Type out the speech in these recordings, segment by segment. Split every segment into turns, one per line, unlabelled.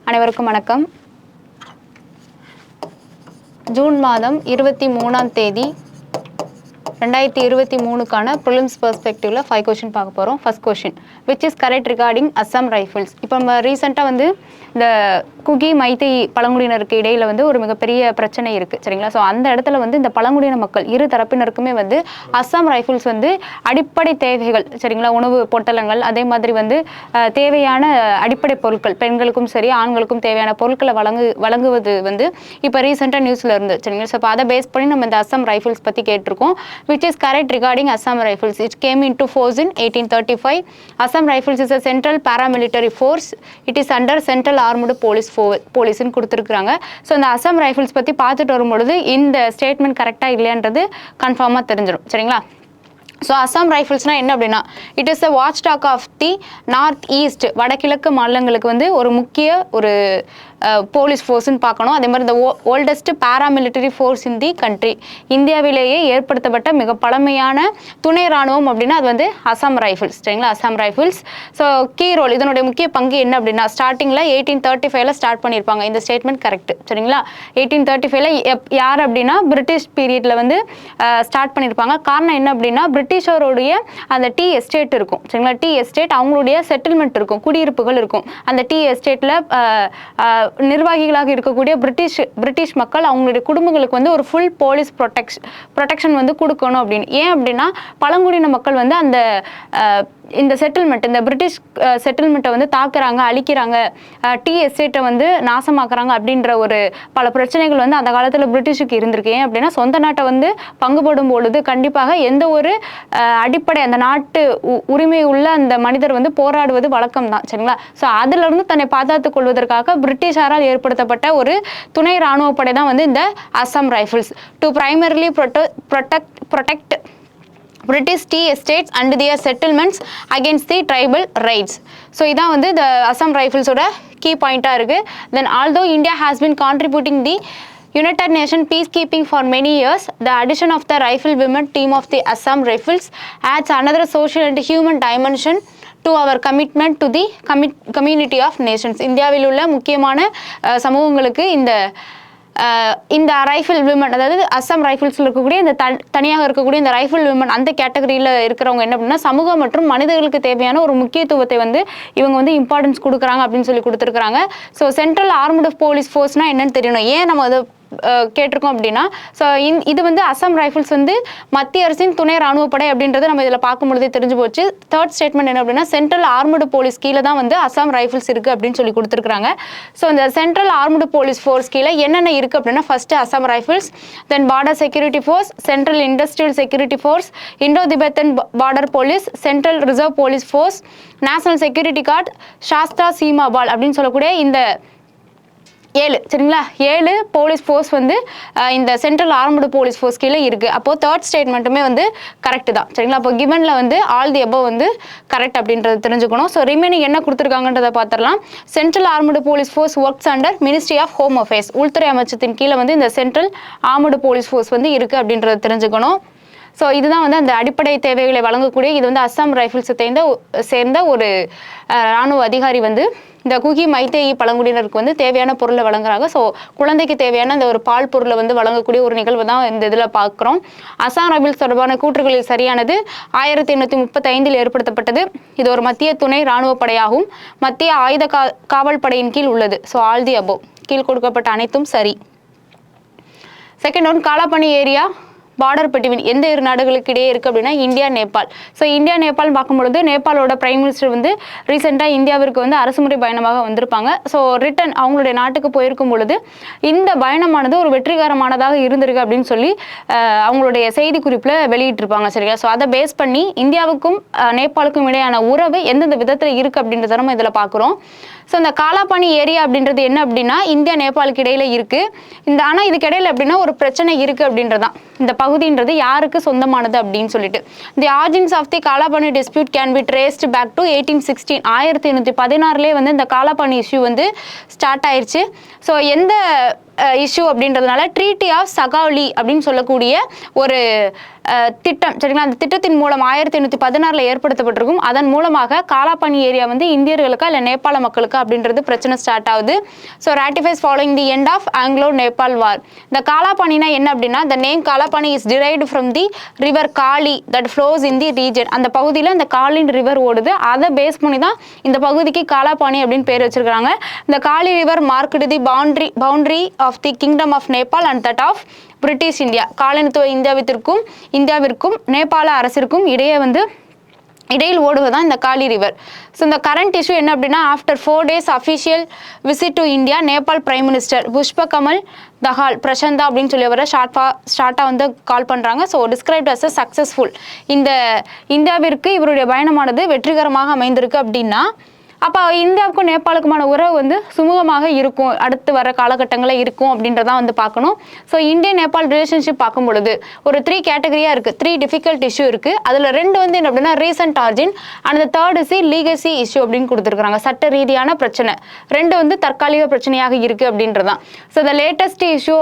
அனைவருக்கும் வணக்கம். ஜூன் மாதம் 23ஆம் தேதி 2023க்கான ப்ரிலிம்ஸ் பெர்ஸ்பெக்டிவ்ல 5 கொஸ்டின் பார்க்க போகிறோம். First question, which is correct regarding Assam rifles. இப்போ நம்ம ரீசெண்டாக வந்து இந்த குகி மைத்தி பழங்குடியினருக்கு இடையில் வந்து ஒரு மிகப்பெரிய பிரச்சனை இருக்குது, சரிங்களா? ஸோ அந்த இடத்துல வந்து இந்த பழங்குடியின மக்கள் இரு தரப்பினருக்குமே வந்து அஸ்ஸாம் ரைஃபிள்ஸ் வந்து அடிப்படை தேவைகள், சரிங்களா, உணவு பொட்டலங்கள், அதே மாதிரி வந்து தேவையான அடிப்படை பொருட்கள், பெண்களுக்கும் சரி ஆண்களுக்கும் தேவையான பொருட்களை வழங்குவது வந்து இப்போ ரீசெண்டாக நியூஸில் இருந்து, சரிங்களா? ஸோ இப்போ அதை பேஸ் பண்ணி நம்ம இந்த அஸ்ஸாம் ரைஃபிள்ஸ் பற்றி கேட்டிருக்கோம். Which is correct regarding Assam Rifles. It came into force in 1835. Assam Rifles is a central paramilitary force. It is under Central Armed Police ன்னு கொடுத்துருக்குறாங்க. ஸோ இந்த அஸ்ஸாம் ரைஃபிள்ஸ் பற்றி பார்த்துட்டு வரும்பொழுது இந்த ஸ்டேட்மெண்ட் கரெக்டாக இல்லைன்றது கன்ஃபார்மாக தெரிஞ்சிடும், சரிங்களா? ஸோ அஸ்ஸாம் ரைஃபிள்ஸ்னால் என்ன அப்படின்னா, it is a watch dog of the north east, வடகிழக்கு மாநிலங்களுக்கு வந்து ஒரு முக்கிய ஒரு போலீஸ் ஃபோர்ஸ்ன்னு பார்க்கணும். அதே மாதிரி இந்த oldest paramilitary force in the country, இந்தியாவிலேயே ஏற்படுத்தப்பட்ட மிக பழமையான துணை இராணுவம் அப்படின்னா அது வந்து அஸ்ஸாம் ரைஃபிள்ஸ், சரிங்களா? Assam Rifles. So key role, இதனுடைய முக்கிய பங்கு என்ன அப்படின்னா, ஸ்டார்டிங்கில் 1835 ஸ்டார்ட் பண்ணியிருப்பாங்க. இந்த ஸ்டேட்மெண்ட் கரெக்ட், சரிங்களா? 1835 யார் அப்படின்னா பிரிட்டிஷ் பீரியடில் வந்து ஸ்டார்ட் பண்ணியிருப்பாங்க. காரணம் என்ன அப்படின்னா, பிரிட்டிஷருடைய அந்த டீ எஸ்டேட் இருக்கும், சரிங்களா? டீ எஸ்டேட், அவங்களுடைய செட்டில்மெண்ட் இருக்கும், குடியிருப்புகள் இருக்கும். அந்த டீ எஸ்டேட்டில் நிர்வாகிகளாக இருக்கக்கூடிய பிரிட்டிஷ் மக்கள் அவங்களுடைய குடும்பங்களுக்கு வந்து ஒரு ஃபுல் போலீஸ் ப்ரொடெக்ஷன் வந்து கொடுக்கணும் அப்படின்னு. ஏன் அப்படின்னா பழங்குடியின மக்கள் வந்து அந்த இந்த செட்டில்மெண்ட், இந்த பிரிட்டிஷ் செட்டில்மெண்ட்டை வந்து தாக்குறாங்க, அழிக்கிறாங்க, டீ எஸ்டேட்டை வந்து நாசமாக்குறாங்க அப்படின்ற ஒரு பல பிரச்சனைகள் வந்து அந்த காலத்தில் பிரிட்டிஷுக்கு இருந்திருக்கு. ஏன் அப்படின்னா சொந்த நாட்டை வந்து பங்குபடும் பொழுது கண்டிப்பாக எந்த ஒரு அடிப்படை அந்த நாட்டு உரிமை உள்ள அந்த மனிதர் வந்து போராடுவது வழக்கம் தான், சரிங்களா? ஸோ அதிலிருந்து தன்னை பாதுகாத்துக் கொள்வதற்காக பிரிட்டிஷாரால் ஏற்படுத்தப்பட்ட ஒரு துணை இராணுவ படை தான் வந்து இந்த Assam rifles. To primarily protect British tea estates and their settlements against the tribal raids. So இதான் வந்து the Assam Rifles ஓட key point இருக்கு. Then although India has been contributing the United Nations peacekeeping for many years, the addition of the rifle women team of the Assam Rifles adds another social and human dimension to our commitment to the community of nations. இந்தியாவில் உள்ள முக்கியமான சமூகங்களுக்கு இந்த rifle women, அதாவது அஸ்ஸாம் ரைஃபிள்ஸில் இருக்கக்கூடிய இந்த தனியாக இருக்கக்கூடிய இந்த ரைஃபிள் விமன் அந்த கேட்டகரியில் இருக்கிறவங்க என்ன அப்படின்னா சமூகம் மற்றும் மனிதர்களுக்கு தேவையான ஒரு முக்கியத்துவத்தை வந்து இவங்க வந்து இம்பார்ட்டன்ஸ் கொடுக்குறாங்க அப்படின்னு சொல்லி கொடுத்துருக்குறாங்க. ஸோ சென்ட்ரல் ஆர்ம்டு போலீஸ் ஃபோர்ஸ்னால் என்னன்னு தெரியணும். ஏன் நம்ம அதை கேட்டிருக்கோம் அப்படின்னா, ஸோ இது வந்து அஸ்ஸாம் ரைஃபிள்ஸ் வந்து மத்திய அரசின் துணை ராணுவ படை அப்படின்றது நம்ம இதில் பார்க்கும்பொழுதே தெரிஞ்சு போச்சு. தேர்ட் ஸ்டேட்மெண்ட் என்ன அப்படின்னா, சென்ட்ரல் ஆர்ம்டு போலீஸ் கீழே தான் வந்து அஸ்ஸாம் ரைஃபிள்ஸ் இருக்குது அப்படின்னு சொல்லி கொடுத்துருக்காங்க. ஸோ இந்த சென்ட்ரல் ஆர்ம்டு போலீஸ் ஃபோர்ஸ் கீழே என்னென்ன இருக்குது அப்படின்னா, first Assam rifles, then border security force, central industrial security force, Indo Tibetan border police, central reserve police force, national security guard, Sashastra Seema Bal அப்படின்னு சொல்லக்கூடிய இந்த 7, சரிங்களா, 7 போலீஸ் ஃபோர்ஸ் வந்து இந்த சென்ட்ரல் ஆர்ம்டு போலீஸ் ஃபோர்ஸ் கீழே இருக்குது. அப்போது தேர்ட் ஸ்டேட்மெண்ட்டுமே வந்து கரெக்ட் தான், சரிங்களா? அப்போ கிவனில் வந்து ஆல் தி அபவ் வந்து கரெக்ட் அப்படின்றது தெரிஞ்சுக்கணும். ஸோ ரிமைனிங் என்ன கொடுத்துருக்காங்கன்றதை பார்த்துடலாம். Central Armed Police Force works under Ministry of Home Affairs, உள்துறை அமைச்சத்தின் கீழே வந்து இந்த சென்ட்ரல் ஆர்ம்டு போலீஸ் ஃபோர்ஸ் வந்து இருக்குது அப்படின்றத தெரிஞ்சுக்கணும். ஸோ இதுதான் வந்து அந்த அடிப்படை தேவைகளை வழங்கக்கூடிய, இது வந்து அஸ்ஸாம் ரைஃபிள்ஸை சேர்ந்த ஒரு இராணுவ அதிகாரி வந்து இந்த குகி மைத்தேயி பழங்குடியினருக்கு வந்து தேவையான பொருளை வழங்குறாங்க. ஸோ குழந்தைக்கு தேவையான இந்த ஒரு பால் பொருளை வந்து வழங்கக்கூடிய ஒரு நிகழ்வு தான் இந்த இதில் பார்க்குறோம். அஸ்ஸாம் ரைஃபிள்ஸ் தொடர்பான கூற்றுகளில் சரியானது 1835 ஏற்படுத்தப்பட்டது. இது ஒரு மத்திய துணை இராணுவ படையாகும். மத்திய ஆயுத காவல் படையின் கீழ் உள்ளது. ஸோ ஆல் தி அபவ், கீழ் கொடுக்கப்பட்ட அனைத்தும் சரி. Second one, Kalapani area border between எந்த இரு நாடுகளுக்கு இடையே இருக்குது அப்படின்னா India Nepal. So India Nepal பார்க்கும்பொழுது நேபாளோட பிரைம் மினிஸ்டர் வந்து ரீசெண்டாக இந்தியாவிற்கு வந்து அரசுமுறை பயணமாக வந்திருப்பாங்க. ஸோ ரிட்டன் அவங்களுடைய நாட்டுக்கு போயிருக்கும் பொழுது இந்த பயணமானது ஒரு வெற்றிகரமானதாக இருந்திருக்கு அப்படின்னு சொல்லி அவங்களுடைய செய்தி குறிப்பில் வெளியிட்டிருப்பாங்க, சரியா? ஸோ அதை பேஸ் பண்ணி இந்தியாவுக்கும் நேபாளுக்கும் இடையான உறவு எந்தெந்த விதத்தில் இருக்குது அப்படின்றத நம்ம இதில் பார்க்குறோம். ஸோ இந்த காலாபனி ஏரியா அப்படின்றது என்ன அப்படின்னா இந்தியா நேபாளுக்கு இடையில இருக்குது. ஆனால் இதுக்கு இடையில அப்படின்னா ஒரு பிரச்சனை இருக்குது அப்படின்றதான். இந்த பகுதின்றது யாருக்கு சொந்தமானது அப்படின்னு சொல்லிட்டு, the origins of the Kalapani dispute can be traced back to 1816. 1816 வந்து இந்த காலாபனி இஷ்யூ வந்து ஸ்டார்ட் ஆயிடுச்சு. ஸோ எந்த இஷ்யூ அப்படின்றதுனால ட்ரீட்டி ஆஃப் சகாலி அப்படின்னு சொல்லக்கூடிய ஒரு திட்டம், சரிங்களா? அந்த திட்டத்தின் மூலம் 1816 ஏற்படுத்தப்பட்டிருக்கும். அதன் மூலமாக காலாபானி ஏரியா வந்து இந்தியர்களுக்கா இல்லை நேபாள மக்களுக்கா அப்படின்றது பிரச்சனை ஸ்டார்ட் ஆகுது. So ratifies following the end of Anglo Nepal war. இந்த காலாபானினா என்ன அப்படின்னா, the name Kalapani is derived from the river Kali that flows in the region. அந்த பகுதியில் இந்த காலின் ரிவர் ஓடுது, அதை பேஸ் பண்ணி தான் இந்த பகுதிக்கு காலாபானி அப்படின்னு பேர் வச்சிருக்காங்க. இந்த Kali river marked the boundary of the kingdom of Nepal and that of British India. காலனித்துவ இந்தியாவிற்கும் நேபாள அரசிற்கும் இடையில் ஓடுவதுதான் இந்த காலி ரிவர். ஸோ இந்த கரண்ட் இஷ்யூ என்ன அப்படின்னா, after 4 days official visit to India, Nepal prime minister Pushpa Kamal Dahal Prashantha அப்படின்னு சொல்லி வர ஷார்ட்டாக வந்து கால் பண்ணுறாங்க. So described as a successful. இந்த இந்தியாவிற்கு இவருடைய பயணமானது வெற்றிகரமாக அமைந்திருக்கு அப்படின்னா, அப்போ இந்தியாவுக்கும் நேபாளுக்குமான உறவு வந்து சுமூகமாக இருக்கும், அடுத்து வர காலகட்டங்களில் இருக்கும் அப்படின்றதான் வந்து பார்க்கணும். ஸோ இந்தியன் நேபாள் ரிலேஷன்ஷிப் பார்க்கும் பொழுது ஒரு 3 கேட்டகரியாக இருக்குது, 3 டிஃபிகல்ட் இஷ்யூ இருக்குது. அதில் 2 வந்து என்ன அப்படின்னா recent origin and the third is legacy issue அப்படின்னு கொடுத்துருக்காங்க. சட்ட ரீதியான பிரச்சனை 2 வந்து தற்காலிக பிரச்சனையாக இருக்குது அப்படின்றதான். So the latest issue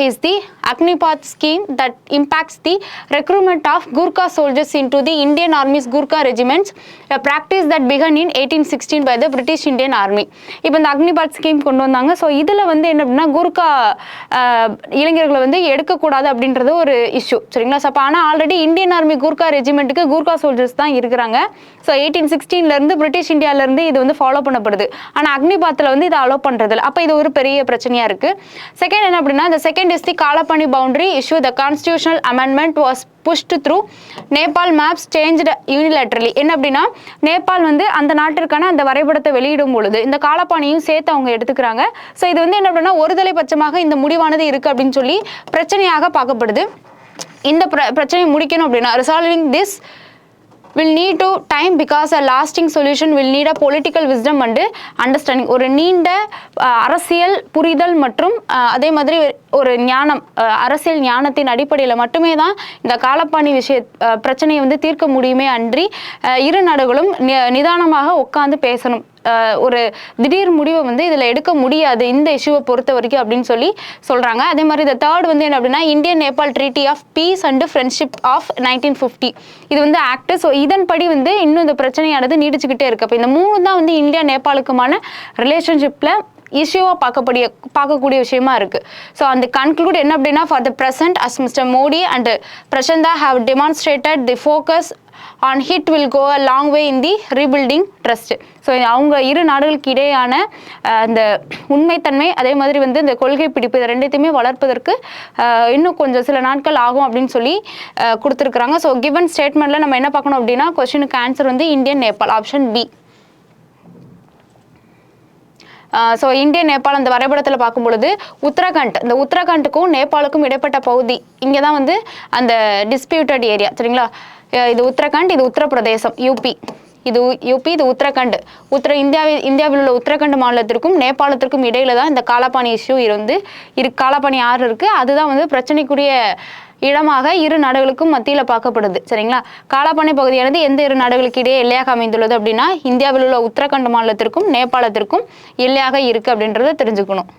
is the Agnipath scheme that impacts the recruitment of Gurkha soldiers in to the Indian armies Gurkha regiments, practice that began in 1816 by the British Indian Army. இப்போ இந்த அக்னிபாத் ஸ்கீம் கொண்டு வந்தாங்க. ஸோ இதில் வந்து என்ன அப்படின்னா கூர்கா இளைஞர்களை வந்து எடுக்கக்கூடாது அப்படின்றது ஒரு இஷ்யூ, சரிங்களா? ஸோ அப்போ ஆனால் ஆல்ரெடி இந்தியன் ஆர்மி கூர்கா ரெஜிமெண்ட்டுக்கு கூர்கா சோல்ஜர்ஸ் தான் இருக்கிறாங்க. ஸோ 1816 பிரிட்டிஷ் இந்தியாவிலேருந்து இது வந்து ஃபாலோ பண்ணப்படுது. ஆனால் அக்னிபாத்தில் வந்து இதை அலோவ் பண்ணுறது இல்லை. அப்போ இது ஒரு பெரிய பிரச்சனையாக இருக்குது. செகண்ட் என்ன அப்படின்னா, the second is the Kala Pani boundary issue. the constitutional amendment was pushed through Nepal maps changed unilaterally. என்ன அப்படின்னா, நேபாள் வந்து அந்த நாட்டிற்கான அந்த வரைபடத்தை வெளியிடும் பொழுது இந்த காலாபானியும் சேர்த்து அவங்க எடுத்துக்கிறாங்க. ஸோ இது வந்து என்ன அப்படின்னா ஒருதலை பட்சமாக இந்த முடிவானது இருக்குது அப்படின்னு சொல்லி பிரச்சனையாக பார்க்கப்படுது. இந்த பிரச்சனையை முடிக்கணும் அப்படின்னா resolving this will need to time because a lasting solution will need a political wisdom and understanding. ஒரு நீண்ட அரசியல் புரிதல் மற்றும் அதே மாதிரி ஒரு ஞானம், அரசியல் ஞானத்தின் அடிப்படையில் மட்டுமே தான் இந்த காலாபானி பிரச்சனையை வந்து தீர்க்க முடியுமே அன்றி இரு நாடுகளும் நிதானமாக உட்கார்ந்து பேசணும். ஒரு திடீர் முடிவை வந்து இதில் எடுக்க முடியாது இந்த இஷ்யூவை பொறுத்த வரைக்கும் அப்படின்னு சொல்கிறாங்க. அதே மாதிரி இந்த தேர்ட் வந்து என்ன அப்படின்னா Indian Nepal treaty of peace and friendship of 1950 இது வந்து ஆக்ட். ஸோ இதன்படி வந்து இன்னும் இந்த பிரச்சனையானது நீடிச்சுக்கிட்டே இருக்கு. அப்போ இந்த 3 தான் வந்து இந்தியா நேபாளுக்குமான ரிலேஷன்ஷிப்பில் இஷ்யூவாக பார்க்கக்கூடிய விஷயமா இருக்கு. ஸோ அந்த கன்க்ளூட் என்ன அப்படின்னா, for the present as mister Modi and Prachanda have demonstrated the focus on hit will go a long way in the rebuilding trust. So அவங்க இரு நாடுகளுக்கு இடையான அந்த உண்மைத்தன்மை அதே மாதிரி வந்து இந்த கொள்கை பிடிப்பு இது ரெண்டுத்தையுமே வளர்ப்பதற்கு இன்னும் கொஞ்சம் சில நாட்கள் ஆகும் அப்படின்னு சொல்லி கொடுத்துருக்குறாங்க. ஸோ கிவன் ஸ்டேட்மெண்ட்டில் நம்ம என்ன பார்க்கணும் அப்படின்னா, கொஸ்டினுக்கு ஆன்சர் வந்து Indian Nepal, option B. So Indian Nepal அந்த வரைபடத்தில் பார்க்கும் பொழுது உத்தரகாண்ட், இந்த உத்தரகாண்டுக்கும் நேபாளுக்கும் இடைப்பட்ட பகுதி இங்கே தான் வந்து அந்த டிஸ்பியூட்டட் ஏரியா, சரிங்களா? இது உத்தரகாண்ட், இது உத்தரப்பிரதேசம், யூபி, இது உத்தரகாண்ட். இந்தியாவில் உள்ள உத்தரகாண்ட் மாநிலத்திற்கும் நேபாளத்திற்கும் இடையில தான் இந்த காலாபானி இஷ்யூ காலாபானி ஆறு இருக்கு. அதுதான் வந்து பிரச்சனைக்குரிய இடமாக இரு நாடுகளுக்கும் மத்தியில் பார்க்கப்படுது, சரிங்களா? காலாபானி பகுதியானது எந்த இரு நாடுகளுக்கு இடையே எல்லையாக அமைந்துள்ளது அப்படின்னா இந்தியாவில் உள்ள உத்தரகாண்ட் மாநிலத்திற்கும் நேபாளத்திற்கும் எல்லையாக இருக்கு அப்படின்றத தெரிஞ்சுக்கணும்.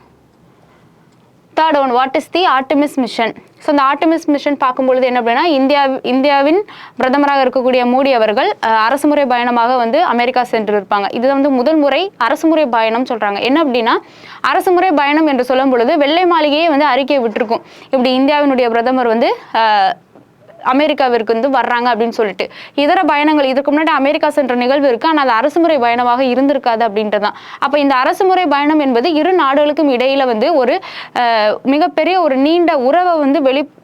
Third one, what is the Artemis mission? So இந்த ஆர்டெமிஸ் மிஷன் பார்க்கும்பொழுது என்ன அப்படின்னா, இந்தியாவின் பிரதமராக இருக்கக்கூடிய மோடி அவர்கள் அரசுமுறை பயணமாக வந்து அமெரிக்கா சென்று இருப்பாங்க. இது வந்து முதல் முறை அரசுமுறை பயணம் சொல்றாங்க. என்ன அப்படின்னா, அரசுமுறை பயணம் என்று சொல்லும் பொழுது வெள்ளை மாளிகையே வந்து அறிக்கை விட்டுருக்கும், இப்படி இந்தியாவினுடைய பிரதமர் வந்து அமெரிக்காவிற்கு வந்து வர்றாங்க அப்படின்னு சொல்லிட்டு. இதர பயணங்கள் இதுக்கு முன்னாடி அமெரிக்கா சென்ற நிகழ்வு இருக்கு, ஆனால் அது அரசுமுறை பயணமாக இருந்திருக்காது அப்படின்றதான். அப்போ இந்த அரசுமுறை பயணம் என்பது இரு நாடுகளுக்கும் இடையில வந்து ஒரு மிகப்பெரிய ஒரு நீண்ட உறவை வந்து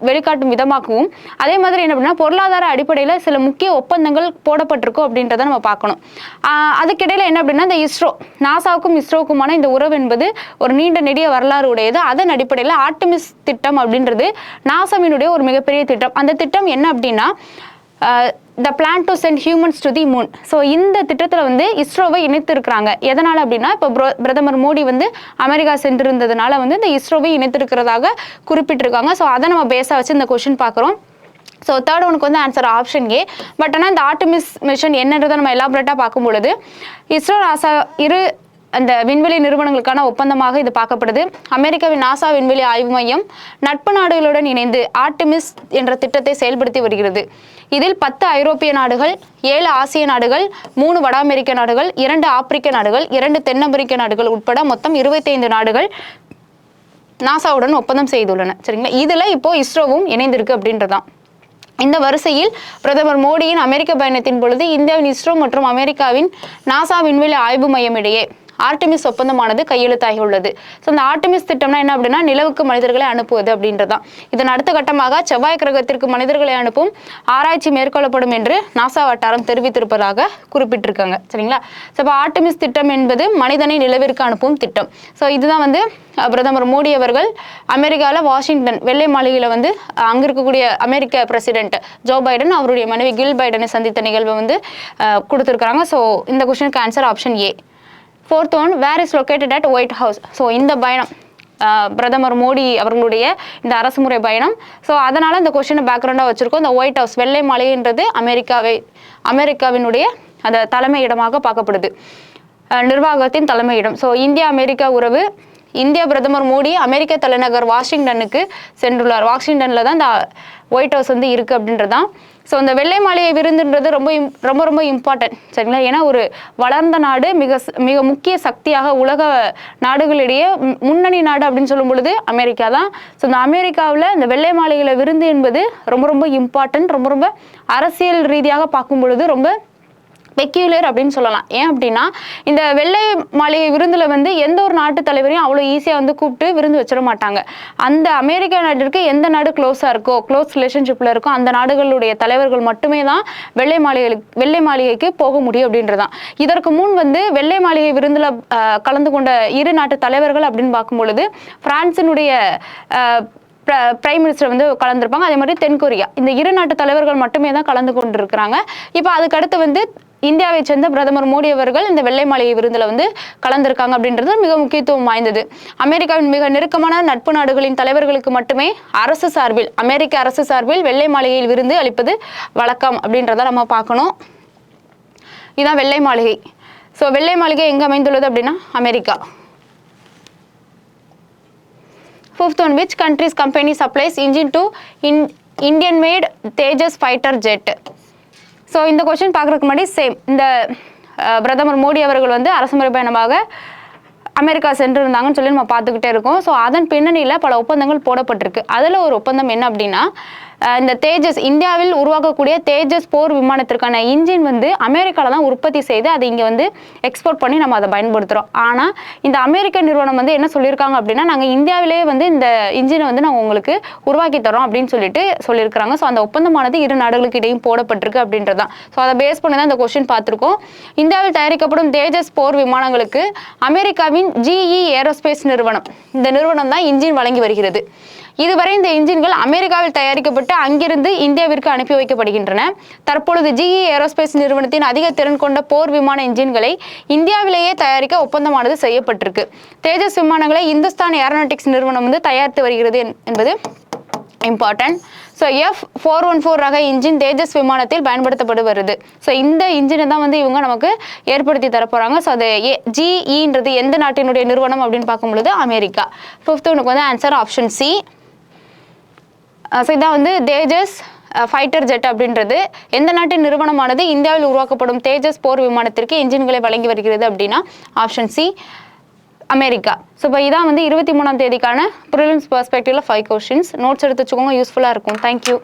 வெளிக்காட்டும் விதமாகவும், அதே மாதிரி என்ன அப்படின்னா பொருளாதார அடிப்படையில் சில முக்கிய ஒப்பந்தங்கள் போடப்பட்டிருக்கும் அப்படின்றத நம்ம பார்க்கணும். அதுக்கிடையில என்ன அப்படின்னா இந்த நாசாவுக்கும் இஸ்ரோவுக்குமான இந்த உறவு என்பது ஒரு நீண்ட நெடிய வரலாறு உடையது. அதன் அடிப்படையில் ஆர்டெமிஸ் திட்டம் அப்படின்றது நாசாவினுடைய ஒரு மிகப்பெரிய திட்டம். அந்த திட்டம் என்ன அப்படின்னா the plan to send humans to the moon. So இந்த திட்டத்தில் வந்து இஸ்ரோவை இணைத்து இருக்கிறாங்க. எதனால் அப்படின்னா, இப்போ பிரதமர் மோடி வந்து அமெரிக்கா சென்றிருந்ததுனால வந்து இந்த இஸ்ரோவை இணைத்திருக்கிறதாக குறிப்பிட்டிருக்காங்க. ஸோ அதை நம்ம பேஸாக வச்சு இந்த கொஸ்டின் பார்க்குறோம். ஸோ தேர்ட் ஒனுக்கு வந்து ஆன்சர் ஆப்ஷன் ஏ. பட் ஆனால் இந்த ஆர்டெமிஸ் மிஷன் என்னன்றதை நம்ம எலாபரேட்டாக பார்க்கும் பொழுது இஸ்ரோ நாசா அந்த விண்வெளி நிறுவனங்களுக்கான ஒப்பந்தமாக இது பார்க்கப்படுது. அமெரிக்காவின் நாசா விண்வெளி ஆய்வு மையம் நட்பு நாடுகளுடன் இணைந்து ஆர்டெமிஸ் என்ற திட்டத்தை செயல்படுத்தி வருகிறது. இதில் 10 ஐரோப்பிய நாடுகள், 7 ஆசிய நாடுகள், 3 வட அமெரிக்க நாடுகள், 2 ஆப்பிரிக்க நாடுகள், 2 தென் அமெரிக்க நாடுகள் உட்பட மொத்தம் 25 நாடுகள் நாசாவுடன் ஒப்பந்தம் செய்துள்ளன. சரிங்களா, இதுல இப்போ இஸ்ரோவும் இணைந்திருக்கு அப்படின்றதான். இந்த வரிசையில் பிரதமர் மோடியின் அமெரிக்க பயணத்தின் பொழுது இந்தியாவின் இஸ்ரோ மற்றும் அமெரிக்காவின் நாசா விண்வெளி ஆய்வு மையம் இடையே ஆர்டெமிஸ் ஒப்பந்தமானது கையெழுத்தாகி உள்ளது. ஸோ இந்த ஆர்டெமிஸ் திட்டம்னா என்ன அப்படின்னா, நிலவுக்கு மனிதர்களை அனுப்புவது அப்படின்றதான். இதன் அடுத்த கட்டமாக செவ்வாய் கிரகத்திற்கு மனிதர்களை அனுப்பும் ஆராய்ச்சி மேற்கொள்ளப்படும் என்று நாசா வட்டாரம் தெரிவித்திருப்பதாக குறிப்பிட்டிருக்காங்க. சரிங்களா, ஸோ இப்போ ஆர்டெமிஸ் திட்டம் என்பது மனிதனை நிலவிற்கு அனுப்பும் திட்டம். ஸோ இதுதான் வந்து பிரதமர் மோடி அவர்கள் அமெரிக்காவில் வாஷிங்டன் வெள்ளை மாளிகையில் வந்து அங்கே இருக்கக்கூடிய அமெரிக்க பிரசிடென்ட் ஜோ பைடன் அவருடைய மனைவி கில் பைடனை சந்தித்த நிகழ்வை வந்து கொடுத்துருக்காங்க. ஸோ இந்த கொஸ்டினுக்கு answer option A. 4th one, where is located at White House. So இந்த பயணம் பிரதமர் மோடி அவர்களுடைய இந்த அரசுமுறை பயணம். ஸோ அதனால் இந்த கொஸ்டினை பேக்ரவுண்டாக வச்சுருக்கோம். இந்த ஒயிட் ஹவுஸ் வெள்ளை மாளிகைன்றது அமெரிக்காவினுடைய அந்த தலைமையிடமாக பார்க்கப்படுது, நிர்வாகத்தின் தலைமையிடம். ஸோ இந்தியா அமெரிக்கா உறவு. இந்திய பிரதமர் மோடி அமெரிக்க தலைநகர் வாஷிங்டனுக்கு சென்றுள்ளார். வாஷிங்டனில் தான் இந்த ஒயிட் ஹவுஸ் வந்து இருக்குது அப்படின்றதான். ஸோ இந்த வெள்ளை மாளிகை விருந்துன்றது ரொம்ப ரொம்ப இம்பார்ட்டன்ட். சரிங்களா, ஏன்னா ஒரு வளர்ந்த நாடு, மிக முக்கிய சக்தியாக உலக நாடுகளிடையே முன்னணி நாடு அப்படின்னு சொல்லும் பொழுது அமெரிக்கா தான். ஸோ இந்த அமெரிக்காவில் இந்த வெள்ளை மாளிகையில் விருந்து என்பது ரொம்ப ரொம்ப இம்பார்ட்டன்ட். ரொம்ப அரசியல் ரீதியாக பார்க்கும் பொழுது ரொம்ப பெக்யூலர் அப்படின்னு சொல்லலாம். ஏன் அப்படின்னா, இந்த வெள்ளை மாளிகை விருந்தில் வந்து எந்த ஒரு நாட்டு தலைவரையும் அவ்வளோ ஈஸியாக வந்து கூப்பிட்டு விருந்து வச்சிட மாட்டாங்க. அந்த அமெரிக்கா நாட்டிற்கு எந்த நாடு க்ளோஸாக இருக்கோ, க்ளோஸ் ரிலேஷன்ஷிப்பில் இருக்கோ, அந்த நாடுகளுடைய தலைவர்கள் மட்டுமே தான் வெள்ளை மாளிகைக்கு போக முடியும் அப்படின்றதான். இதற்கு முன் வந்து வெள்ளை மாளிகை விருந்தில் கலந்து கொண்ட 2 நாட்டு தலைவர்கள் அப்படின்னு பார்க்கும் பொழுது பிரான்சினுடைய பிரைம் மினிஸ்டர் வந்து கலந்துருப்பாங்க. அதே மாதிரி தென்கொரியா, இந்த 2 நாட்டு தலைவர்கள் மட்டுமே தான் கலந்து கொண்டு இருக்கிறாங்க. இப்போ அதுக்கடுத்து வந்து இந்தியாவை சேர்ந்த பிரதமர் மோடி அவர்கள் இந்த வெள்ளை மாளிகை விருந்தில் வந்து கலந்திருக்காங்க அப்படின்றது மிக முக்கியத்துவம் வாய்ந்தது. அமெரிக்காவின் மிக நெருக்கமான நட்பு நாடுகளின் தலைவர்களுக்கு மட்டுமே அமெரிக்க அரசு சார்பில் வெள்ளை மாளிகையில் விருந்து அளிப்பது வழக்கம் அப்படின்றத நம்ம பார்க்கணும். இதுதான் வெள்ளை மாளிகை. ஸோ வெள்ளை மாளிகை எங்கே அமைந்துள்ளது அப்படின்னா America. 5th one, which country's company supplies engine to Indian made Tejas fighter jet? So இந்த கொஸ்டின் பார்க்குறதுக்கு முன்னாடி சேம் இந்த பிரதமர் மோடி அவர்கள் வந்து அரசுமுறை பயணமாக அமெரிக்கா சென்றிருந்தாங்கன்னு சொல்லி நம்ம பார்த்துக்கிட்டே இருக்கோம். ஸோ அதன் பின்னணியில் பல ஒப்பந்தங்கள் போடப்பட்டிருக்கு. அதில் ஒரு ஒப்பந்தம் என்ன அப்படின்னா, இந்த தேஜஸ் இந்தியாவில் உருவாக்கக்கூடிய தேஜஸ் போர் விமானத்திற்கான இன்ஜின் வந்து அமெரிக்காவில் தான் உற்பத்தி செய்து அதை இங்கே வந்து எக்ஸ்போர்ட் பண்ணி நம்ம அதை பயன்படுத்துகிறோம். ஆனால் இந்த அமெரிக்க நிறுவனம் வந்து என்ன சொல்லியிருக்காங்க அப்படின்னா, நாங்கள் இந்தியாவிலேயே வந்து இந்த இன்ஜினை வந்து நாங்கள் உங்களுக்கு உருவாக்கி தரோம் அப்படின்னு சொல்லியிருக்கிறாங்க. ஸோ அந்த ஒப்பந்தமானது 2 நாடுகளுக்கு இடையும் போடப்பட்டிருக்கு அப்படின்றதான். ஸோ அதை பேஸ் பண்ணி தான் இந்த கொஸ்டின் பார்த்துருக்கோம். இந்தியாவில் தயாரிக்கப்படும் தேஜஸ் போர் விமானங்களுக்கு அமெரிக்காவின் GE ஏரோஸ்பேஸ் நிறுவனம், இந்த நிறுவனம் தான் இன்ஜின் வழங்கி வருகிறது. இதுவரை இந்த இன்ஜின்கள் அமெரிக்காவில் தயாரிக்கப்பட்டு அங்கிருந்து இந்தியாவிற்கு அனுப்பி வைக்கப்படுகின்றன. தற்பொழுது GE ஏரோஸ்பேஸ் நிறுவனத்தின் அதிக திறன் கொண்ட போர் விமான இன்ஜின்களை இந்தியாவிலேயே தயாரிக்க ஒப்பந்தமானது செய்யப்பட்டிருக்கு. தேஜஸ் விமானங்களை இந்துஸ்தான் ஏரோநாட்டிக்ஸ் நிறுவனம் வந்து தயாரித்து வருகிறது என்பது இம்பார்ட்டன்ட். ஸோ F414 ரக இன்ஜின் தேஜஸ் விமானத்தில் பயன்படுத்தப்பட்டு வருது. ஸோ இந்த இன்ஜினை தான் வந்து இவங்க நமக்கு ஏற்படுத்தி தரப்போகிறாங்க. ஸோ அது GEன்றது எந்த நாட்டினுடைய நிறுவனம் அப்படின்னு பார்க்கும்பொழுது அமெரிக்கா. 5th ஒனுக்கு வந்து ஆன்சர் ஆப்ஷன் சி. ஸோ இதான் வந்து தேஜஸ் ஃபைட்டர் ஜெட் அப்படின்றது எந்த நாட்டின் நிறுவனமானது இந்தியாவில் உருவாக்கப்படும் தேஜஸ் போர் விமானத்திற்கு இன்ஜின்களை வழங்கி வருகிறது அப்படின்னா ஆப்ஷன் சி, அமெரிக்கா. ஸோ இப்போ இதான் வந்து 23ஆம் தேதிக்கான ப்ரிலிம்ஸ் பெர்ஸ்பெக்டிவ்ல 5 கொஸ்டின்ஸ். நோட்ஸ் எடுத்து வச்சுக்கோங்க, யூஸ்ஃபுல்லாக இருக்கும். தேங்க்யூ.